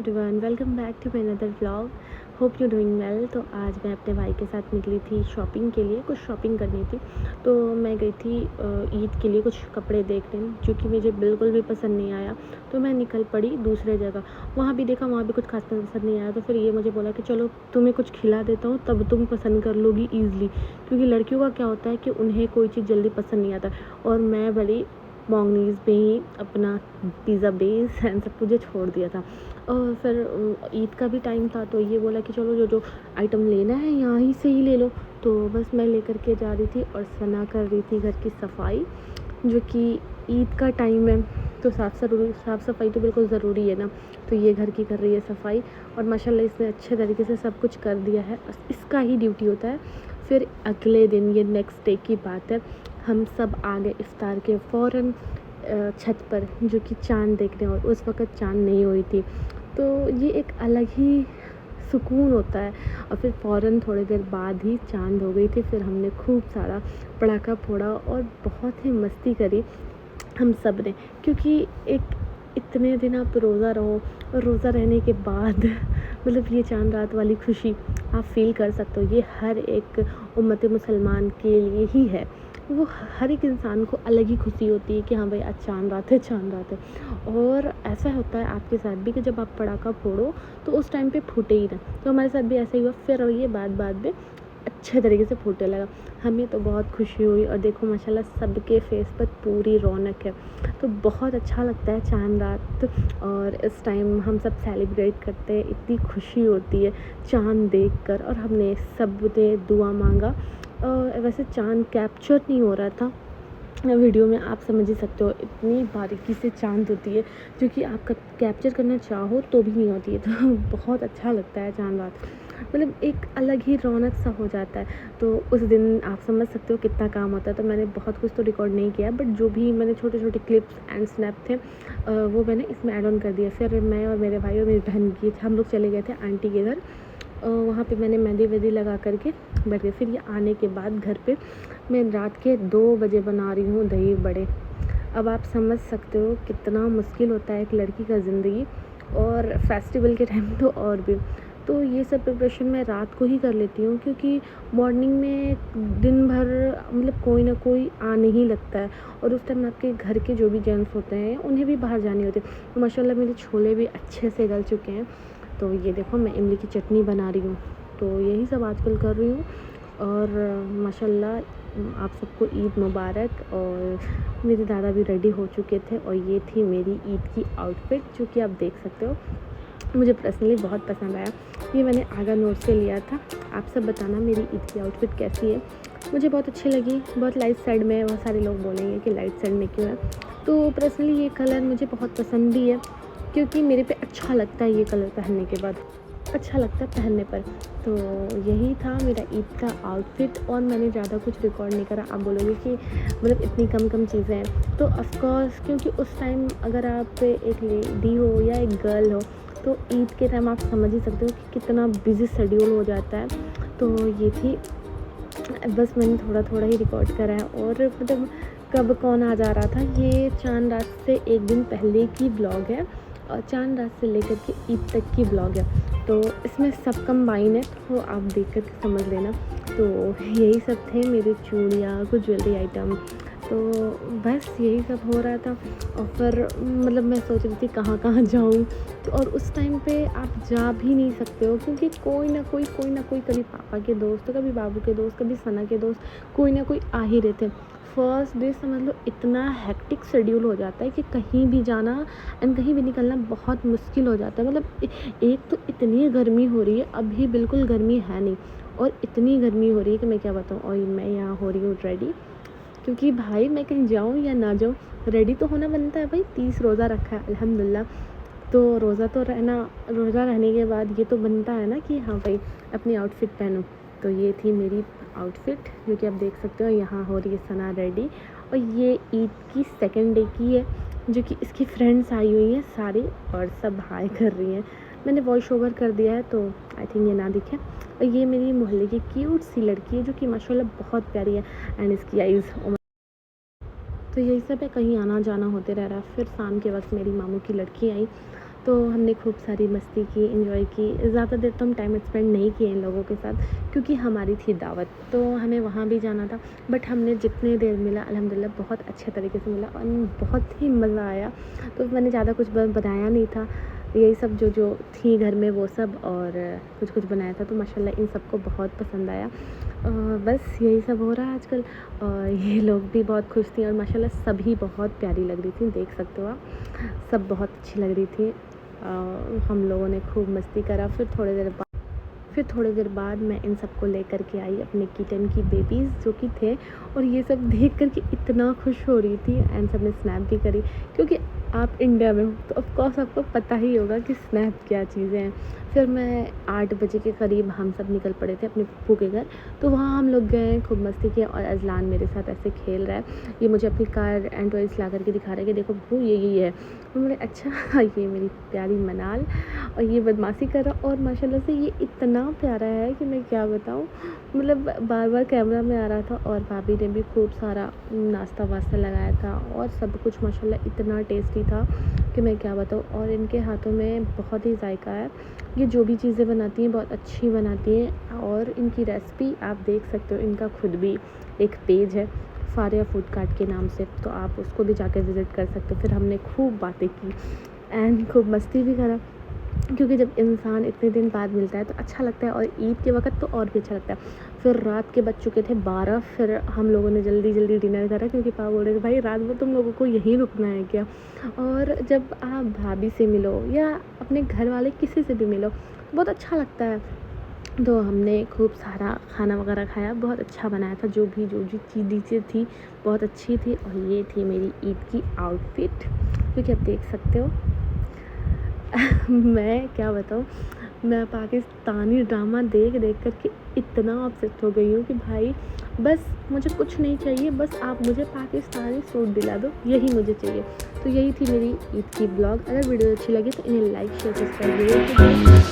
Everyone, welcome back to my another vlog. Hope you doing well. तो आज मैं अपने भाई के साथ निकली थी शॉपिंग के लिए, कुछ शॉपिंग करनी थी। तो मैं गई थी ईद के लिए कुछ कपड़े देखने, जो कि मुझे बिल्कुल भी पसंद नहीं आया। तो मैं निकल पड़ी दूसरे जगह। वहाँ भी देखा, वहाँ भी कुछ खास पसंद नहीं आया। तो फिर ये मुझे बोला कि चलो तुम्हें कुछ खिला देता हूँ, तब तुम पसंद कर लोगी ईज़िली। क्योंकि लड़कियों का क्या होता है कि उन्हें कोई चीज़ जल्दी पसंद नहीं आता, और मैं बड़ी मोंगनीज पे ही अपना पिज़्ज़ा बेस एंड सब कुछ छोड़ दिया था। और फिर ईद का भी टाइम था, तो ये बोला कि चलो जो जो आइटम लेना है यहाँ ही से ही ले लो। तो बस मैं लेकर के जा रही थी, और सना कर रही थी घर की सफाई, जो कि ईद का टाइम है तो साफ़ सफाई तो बिल्कुल ज़रूरी है ना। तो ये घर की कर रही है सफाई, और माशाल्लाह इसने अच्छे तरीके से सब कुछ कर दिया है। इसका ही ड्यूटी होता है। फिर अगले दिन, ये नेक्स्ट डे की बात है, हम सब आ गए इफ्तार के फ़ौरन छत पर, जो कि चाँद देखने, और उस वक़्त चाँद नहीं हुई थी। तो ये एक अलग ही सुकून होता है। और फिर फ़ौरन थोड़ी देर बाद ही चाँद हो गई थी। फिर हमने खूब सारा पटाखा फोड़ा और बहुत ही मस्ती करी हम सब ने। क्योंकि एक इतने दिन आप रोज़ा रहो, और रोज़ा रहने के बाद मतलब ये चाँद रात वाली खुशी आप फ़ील कर सकते हो। ये हर एक उम्मत मुसलमान के लिए ही है। वो हर एक इंसान को अलग ही खुशी होती है कि हाँ भाई, आज चाँद रात है, चाँद रात है। और ऐसा होता है आपके साथ भी कि जब आप पटाखा फोड़ो तो उस टाइम पे फूटे ही ना। तो हमारे साथ भी ऐसा ही हुआ। फिर ये बाद में अच्छे तरीके से फूटने लगा। हमें तो बहुत खुशी हुई, और देखो माशाल्लाह सबके फेस पर पूरी रौनक है। तो बहुत अच्छा लगता है चाँद रात, और इस टाइम हम सब सेलिब्रेट करते हैं। इतनी खुशी होती है चाँद देखकर। और हमने सब ने दुआ मांगा। वैसे चाँद कैप्चर नहीं हो रहा था वीडियो में, आप समझ ही सकते हो, इतनी बारीकी से चाँद होती है जो कि आप कैप्चर करना चाहो तो भी नहीं होती है। तो बहुत अच्छा लगता है चाँद रात, मतलब एक अलग ही रौनक सा हो जाता है। तो उस दिन आप समझ सकते हो कितना काम होता है। तो मैंने बहुत कुछ तो रिकॉर्ड नहीं किया, बट जो भी मैंने छोटे छोटे क्लिप्स एंड स्नैप थे वो मैंने इसमें ऐड ऑन कर दिया। फिर मैं और मेरे भाई और मेरी बहन की हम लोग चले गए थे आंटी के घर। वहाँ पे मैंने मेहंदी वेहंदी लगा करके बैठ गई। फिर ये आने के बाद घर पे मैं रात के 2 बजे बना रही हूँ दही बड़े। अब आप समझ सकते हो कितना मुश्किल होता है एक लड़की का ज़िंदगी, और फेस्टिवल के टाइम तो और भी। तो ये सब प्रिपरेशन मैं रात को ही कर लेती हूँ, क्योंकि मॉर्निंग में दिन भर मतलब कोई ना कोई आने ही लगता है, और उस टाइम आपके घर के जो भी जेंट्स होते हैं उन्हें भी बाहर जाने होते हैं। तो माशाल्लाह मेरे छोले भी अच्छे से गल चुके हैं। तो ये देखो मैं इमली की चटनी बना रही हूँ। तो यही सब आजकल कर रही हूँ। और माशाल्लाह आप सबको ईद मुबारक। और मेरे दादा भी रेडी हो चुके थे, और ये थी मेरी ईद की आउटफिट, जो कि आप देख सकते हो। मुझे पर्सनली बहुत पसंद आया। ये मैंने आगा नोट से लिया था। आप सब बताना मेरी ईद की आउटफिट कैसी है। मुझे बहुत अच्छी लगी। बहुत लाइट साइड में है, बहुत सारे लोग बोलेंगे कि लाइट साइड में क्यों है। तो पर्सनली ये कलर मुझे बहुत पसंद भी है, क्योंकि मेरे पे अच्छा लगता है ये कलर पहनने के बाद, अच्छा लगता है पहनने पर। तो यही था मेरा ईद का आउटफिट, और मैंने ज़्यादा कुछ रिकॉर्ड नहीं करा। आप बोलोगे कि मतलब इतनी कम चीज़ें हैं, तो ऑफकोर्स क्योंकि उस टाइम अगर आप एक लेडी हो या एक गर्ल हो, तो ईद के टाइम आप समझ ही सकते हो कि कितना बिजी शेड्यूल हो जाता है। तो ये थी, बस मैंने थोड़ा थोड़ा ही रिकॉर्ड करा है। और मतलब कब कौन आ जा रहा था, ये चाँद रात से एक दिन पहले की ब्लॉग है, और चाँद रात से लेकर के ईद तक की ब्लॉग है। तो इसमें सब कंबाइन है, तो आप देख कर समझ लेना। तो यही सब थे मेरे चूड़ियाँ, कुछ ज्वेलरी आइटम। तो बस यही सब हो रहा था। और फिर मतलब मैं सोच रही थी कहाँ कहाँ जाऊँ। तो और उस टाइम पे आप जा भी नहीं सकते हो, क्योंकि कोई ना कोई कभी पापा के दोस्त, कभी बाबू के दोस्त, कभी सना के दोस्त, कोई ना कोई आ ही रहे थे। फर्स्ट डे समझ लो इतना हेक्टिक शेड्यूल हो जाता है कि कहीं भी जाना एंड कहीं भी निकलना बहुत मुश्किल हो जाता है। मतलब एक तो इतनी गर्मी हो रही है, अभी बिल्कुल गर्मी है नहीं, और इतनी गर्मी हो रही है कि मैं क्या बताऊँ। और मैं यहाँ हो रही हूँ रेडी, क्योंकि भाई मैं कहीं जाऊँ या ना जाऊँ, रेडी तो होना बनता है भाई। 30 रोज़ा रखा है अल्हम्दुलिल्लाह। तो रोज़ा रहने के बाद ये तो बनता है ना कि हाँ भाई अपनी आउटफिट पहनूँ। तो ये थी मेरी आउटफिट, जो कि आप देख सकते हो। यहाँ हो रही है सना रेडी, और ये ईद की सेकंड डे की है, जो कि इसकी फ्रेंड्स आई हुई हैं सारी, और सब हाय कर रही हैं। मैंने वॉइस ओवर कर दिया है, तो आई थिंक ये ना दिखे। और ये मेरी मोहल्ले की क्यूट सी लड़की है, जो कि माशाल्लाह बहुत प्यारी है, एंड इसकी आइज़। तो यही सब है, कहीं आना जाना होते रह रहा है। फिर शाम के वक्त मेरी मामू की लड़की आई, तो हमने खूब सारी मस्ती की, एंजॉय की। ज़्यादा देर तो हम टाइम स्पेंड नहीं किए इन लोगों के साथ क्योंकि हमारी थी दावत, तो हमें वहाँ भी जाना था। बट हमने जितने देर मिला अल्हम्दुलिल्लाह बहुत अच्छे तरीके से मिला और बहुत ही मज़ा आया। तो मैंने ज़्यादा कुछ बनाया नहीं था, यही सब जो जो थी घर में वो सब, और कुछ कुछ बनाया था, तो माशाल्लाह इन सबको बहुत पसंद आया। बस यही सब हो रहा है आजकल। और ये लोग भी बहुत खुश थी और माशाल्लाह सभी बहुत प्यारी लग रही थी, देख सकते हो आप, सब बहुत अच्छी लग रही थी। हम लोगों ने खूब मस्ती करा। फिर थोड़ी देर बाद मैं इन सबको लेकर के आई अपने किटन की बेबीज़ जो कि थे, और ये सब देख कर के इतना खुश हो रही थी। एंड सब ने स्नैप भी करी क्योंकि आप इंडिया में हो तो ऑफ कोर्स आपको पता ही होगा कि स्नैप क्या चीज़ें हैं। फिर मैं 8 बजे के करीब हम सब निकल पड़े थे अपने फूफू के घर, तो वहाँ हम लोग गए, खूब मस्ती किया। और अजलान मेरे साथ ऐसे खेल रहा है, ये मुझे अपनी कार एंड टॉयज़ ला करके दिखा रहा है कि देखो वो ये है। तो मैंने अच्छा ये मेरी प्यारी मनाल, और ये बदमाशी कर रहा। और माशाल्लाह से ये इतना प्यारा है कि मैं क्या बताऊँ, मतलब बार बार कैमरा में आ रहा था। और भाभी ने भी खूब सारा नाश्ता वास्ता लगाया था और सब कुछ माशाल्लाह इतना टेस्टी था कि मैं क्या बताऊँ। और इनके हाथों में बहुत ही जायका है, ये जो भी चीज़ें बनाती हैं बहुत अच्छी बनाती हैं। और इनकी रेसिपी आप देख सकते हो, इनका खुद भी एक पेज है फारिया फूड कार्ट के नाम से, तो आप उसको भी जाकर विज़िट कर सकते हो। फिर हमने खूब बातें की एंड खूब मस्ती भी करा, क्योंकि जब इंसान इतने दिन बाद मिलता है तो अच्छा लगता है, और ईद के वक्त तो और भी अच्छा लगता है। फिर रात के बज चुके थे 12, फिर हम लोगों ने जल्दी जल्दी डिनर करा क्योंकि पापा बोल रहे थे भाई रात भर तुम लोगों को यहीं रुकना है क्या। और जब आप भाभी से मिलो या अपने घर वाले किसी से भी मिलो तो बहुत अच्छा लगता है। तो हमने खूब सारा खाना वगैरह खाया, बहुत अच्छा बनाया था, जो चीज़ें थी बहुत अच्छी थी। और ये थी मेरी ईद की आउटफिट, क्योंकि आप देख सकते हो। मैं क्या बताऊँ, मैं पाकिस्तानी ड्रामा देख देख कर के इतना ऑब्सेस्ड हो गई हूँ कि भाई बस मुझे कुछ नहीं चाहिए, बस आप मुझे पाकिस्तानी सूट दिला दो, यही मुझे चाहिए। तो यही थी मेरी ईद की ब्लॉग। अगर वीडियो अच्छी लगी तो इन्हें लाइक शेयर सब्सक्राइब जरूर कीजिए।